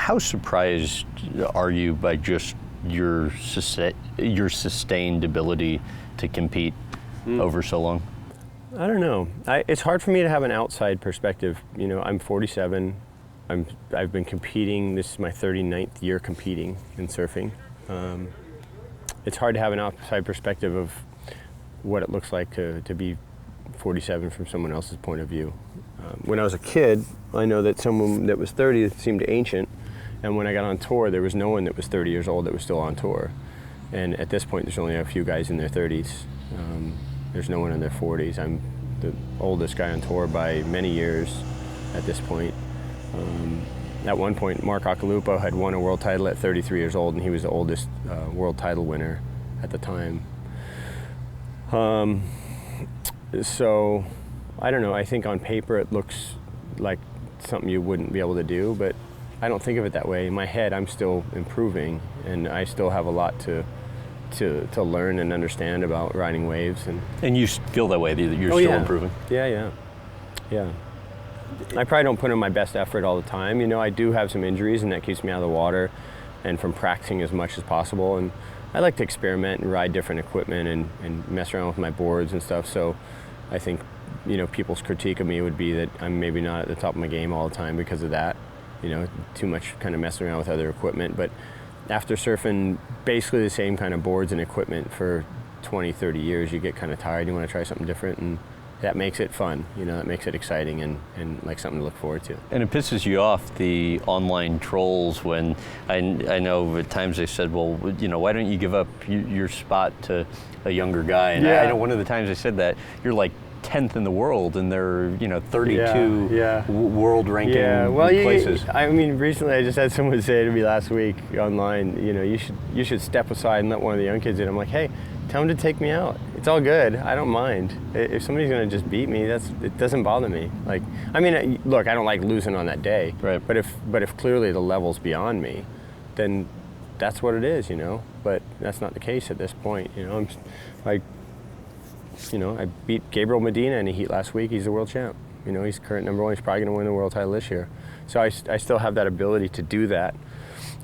How surprised are you by just your sustained ability to compete over so long? I don't know. It's hard for me to have an outside perspective. You know, I'm 47. I've been competing. This is my 39th year competing in surfing. It's hard to have an outside perspective of what it looks like to be 47 from someone else's point of view. When I was a kid, I know that someone that was 30 seemed ancient, and when I got on tour, there was no one that was 30 years old that was still on tour. And at this point, there's only a few guys in their 30s. There's no one in their 40s. I'm the oldest guy on tour by many years at this point. At one point, Mark Akalupo had won a world title at 33 years old, and he was the oldest world title winner at the time. So, I don't know, I think on paper it looks like something you wouldn't be able to do, but I don't think of it that way. In my head, I'm still improving, and I still have a lot to learn and understand about riding waves. And you feel that way, that you're still improving? Yeah. I probably don't put in my best effort all the time. You know, I do have some injuries, and that keeps me out of the water and from practicing as much as possible. And I like to experiment and ride different equipment and mess around with my boards and stuff. So I think, you know, people's critique of me would be that I'm maybe not at the top of my game all the time because of that. You know, too much kind of messing around with other equipment. But after surfing basically the same kind of boards and equipment for 20, 30 years, you get kind of tired. You want to try something different, and that makes it fun. You know, that makes it exciting and like something to look forward to. And it pisses you off, the online trolls, when I know at times they said, well, you know, why don't you give up your spot to a younger guy? And I know one of the times they said that, you're like 10th in the world, and they're, you know, 32 world ranking places. I mean, recently I just had someone say to me last week online, you know, you should step aside and let one of the young kids in. I'm like, hey, tell them to take me out. It's all good. I don't mind. If somebody's going to just beat me, it doesn't bother me. Like, I mean, look, I don't like losing on that day. Right. But if clearly the level's beyond me, then that's what it is, you know. But that's not the case at this point, you know. I'm like, you know, I beat Gabriel Medina in a heat last week. He's the world champ. You know, he's current number one. He's probably going to win the world title this year. So I still have that ability to do that.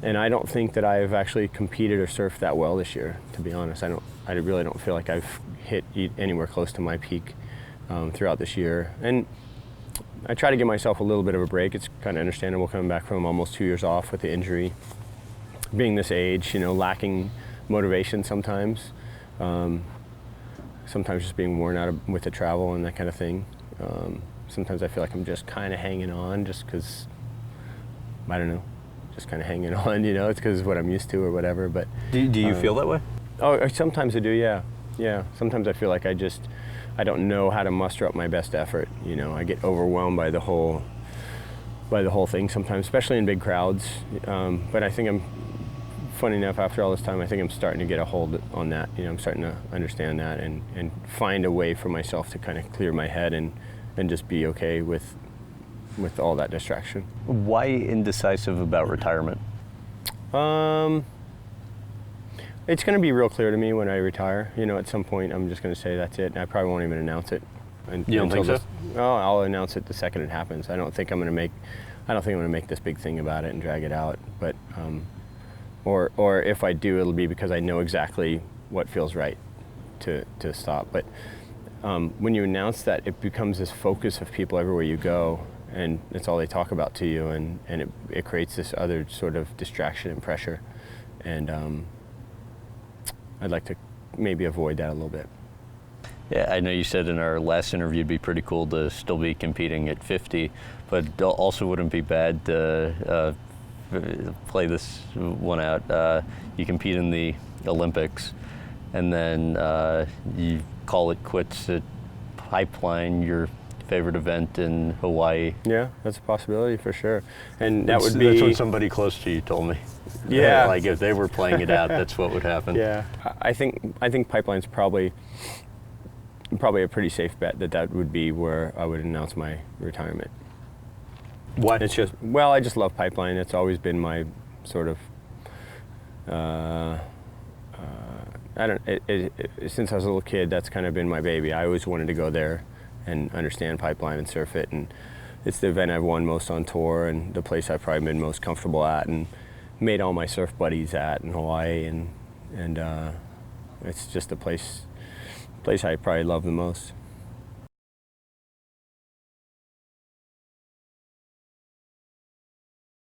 And I don't think that I've actually competed or surfed that well this year, to be honest. I really don't feel like I've hit anywhere close to my peak throughout this year. And I try to give myself a little bit of a break. It's kind of understandable coming back from almost 2 years off with the injury. Being this age, you know, lacking motivation sometimes. Sometimes just being worn out with the travel and that kind of thing. Sometimes I feel like I'm just kind of hanging on just because, I don't know, just kind of hanging on, you know, it's because of what I'm used to or whatever. But do you feel that way? Oh, sometimes I do, yeah. Sometimes I feel like I don't know how to muster up my best effort. You know, I get overwhelmed by the whole thing sometimes, especially in big crowds. But I think funny enough, after all this time, I think I'm starting to get a hold on that. You know, I'm starting to understand that and find a way for myself to kind of clear my head and just be okay with all that distraction. Why indecisive about retirement? It's going to be real clear to me when I retire. You know, at some point, I'm just going to say that's it. And I probably won't even announce it. You don't think so? I'll announce it the second it happens. I don't think I'm going to make this big thing about it and drag it out. But or if I do, it'll be because I know exactly what feels right to stop. But when you announce that, it becomes this focus of people everywhere you go, and it's all they talk about to you, and it creates this other sort of distraction and pressure. And I'd like to maybe avoid that a little bit. Yeah, I know you said in our last interview it'd be pretty cool to still be competing at 50, but also wouldn't be bad to play this one out. You compete in the Olympics, and then you call it quits at Pipeline, your favorite event in Hawaii. Yeah, that's a possibility for sure. And that's what somebody close to you told me. Yeah. Like if they were playing it out, that's what would happen. Yeah, I think Pipeline's probably a pretty safe bet that would be where I would announce my retirement. Why? It's just, well, I just love Pipeline. It's always been my sort of, since I was a little kid, that's kind of been my baby. I always wanted to go there and understand Pipeline and surf it, and it's the event I've won most on tour, and the place I've probably been most comfortable at, and made all my surf buddies at in Hawaii, and it's just the place I probably love the most.